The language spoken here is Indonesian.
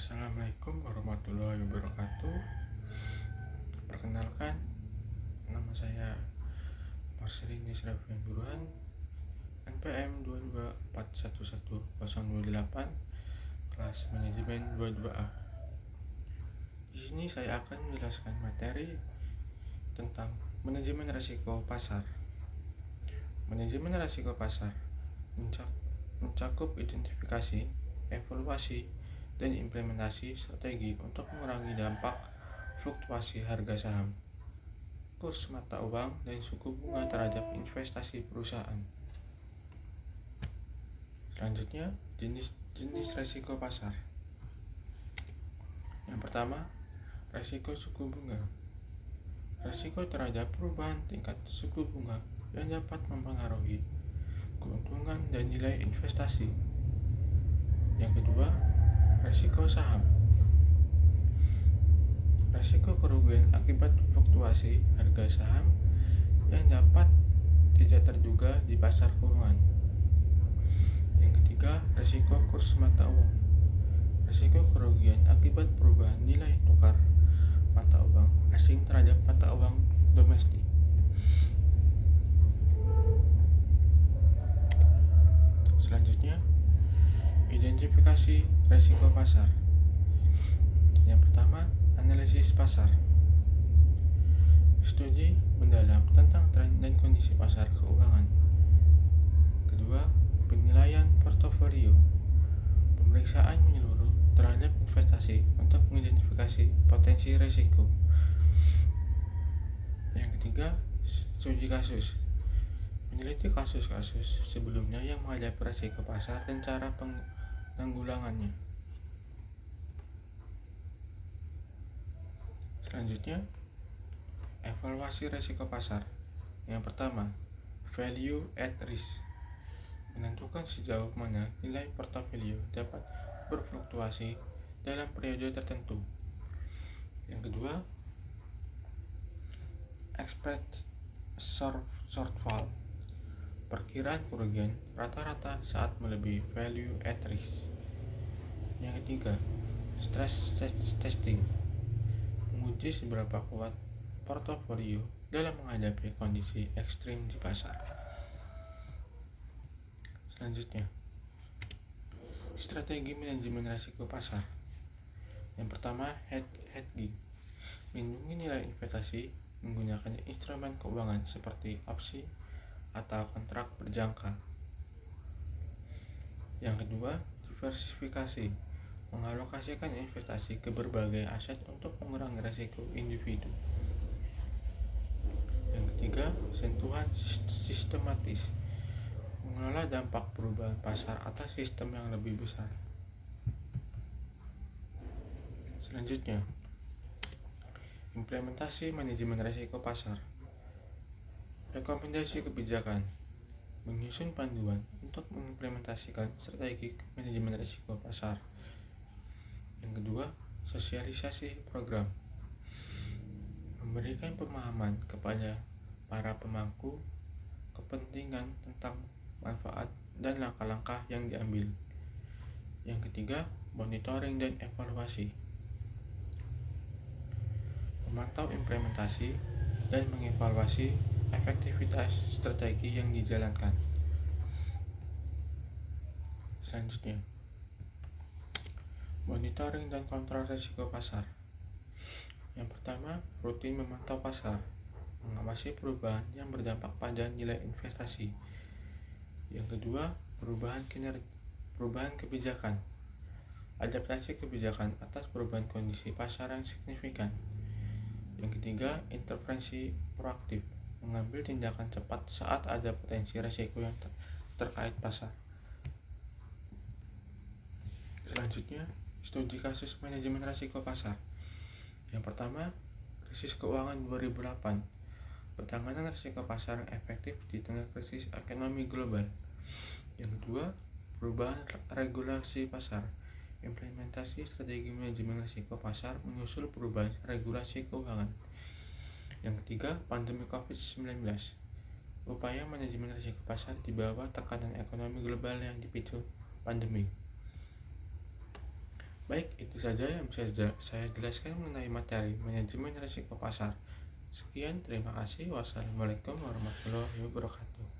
Assalamualaikum warahmatullahi wabarakatuh. Perkenalkan, nama saya Marsrini Srafian Buruhan, NPM 224111028, kelas manajemen 22A. Di sini saya akan menjelaskan materi tentang manajemen risiko pasar. Manajemen risiko pasar mencakup identifikasi, evaluasi, dan implementasi strategi untuk mengurangi dampak fluktuasi harga saham, kurs mata uang, dan suku bunga terhadap investasi perusahaan. Selanjutnya, jenis risiko pasar. Yang pertama, risiko suku bunga. Risiko terhadap perubahan tingkat suku bunga yang dapat mempengaruhi keuntungan dan nilai investasi. Yang kedua, risiko saham. Risiko kerugian akibat fluktuasi harga saham yang dapat tidak terduga di pasar keuangan. Yang ketiga, risiko kurs mata uang. Risiko kerugian akibat perubahan nilai tukar mata uang asing terhadap mata uang domestik. Selanjutnya, identifikasi risiko pasar. Yang pertama, analisis pasar. Studi mendalam tentang tren dan kondisi pasar keuangan. Kedua, penilaian portofolio. Pemeriksaan menyeluruh terhadap investasi untuk mengidentifikasi potensi risiko. Yang ketiga, studi kasus. Meneliti kasus-kasus sebelumnya yang menghadapi risiko pasar dan cara penanggulangannya. Selanjutnya, evaluasi risiko pasar. Yang pertama, value at risk. Menentukan sejauh mana nilai portofolio dapat berfluktuasi dalam periode tertentu. Yang kedua, expected shortfall. Perkiraan kerugian rata-rata saat melebihi value at risk. Yang ketiga, stress testing. Menguji seberapa kuat portofolio dalam menghadapi kondisi ekstrim di pasar. Selanjutnya, strategi manajemen risiko pasar. Yang pertama, hedging. Melindungi nilai investasi menggunakan instrumen keuangan seperti opsi atau kontrak berjangka. Yang kedua, diversifikasi. Mengalokasikan investasi ke berbagai aset untuk mengurangi risiko individu. Yang ketiga, sentuhan sistematis. Mengelola dampak perubahan pasar atas sistem yang lebih besar. Selanjutnya, implementasi manajemen risiko pasar. Rekomendasi kebijakan. Menyusun panduan untuk mengimplementasikan strategi manajemen risiko pasar. Yang kedua, sosialisasi program. Memberikan pemahaman kepada para pemangku kepentingan tentang manfaat dan langkah-langkah yang diambil. Yang ketiga, monitoring dan evaluasi. Memantau implementasi dan mengevaluasi efektivitas strategi yang dijalankan. Selanjutnya, monitoring dan kontrol risiko pasar. Yang pertama, rutin memantau pasar, mengawasi perubahan yang berdampak pada nilai investasi. Yang kedua, perubahan kebijakan. Adaptasi kebijakan atas perubahan kondisi pasar yang signifikan. Yang ketiga, intervensi proaktif. Mengambil tindakan cepat saat ada potensi risiko yang terkait pasar. Selanjutnya, studi kasus manajemen risiko pasar. Yang pertama, krisis keuangan 2008. Penanganan risiko pasar yang efektif di tengah krisis ekonomi global. Yang kedua, perubahan regulasi pasar. Implementasi strategi manajemen risiko pasar menyusul perubahan regulasi keuangan. Yang ketiga, pandemi COVID-19. Upaya manajemen risiko pasar di bawah tekanan ekonomi global yang dipicu pandemi. Baik, itu saja yang bisa saya jelaskan mengenai materi manajemen risiko pasar. Sekian, terima kasih. Wassalamualaikum warahmatullahi wabarakatuh.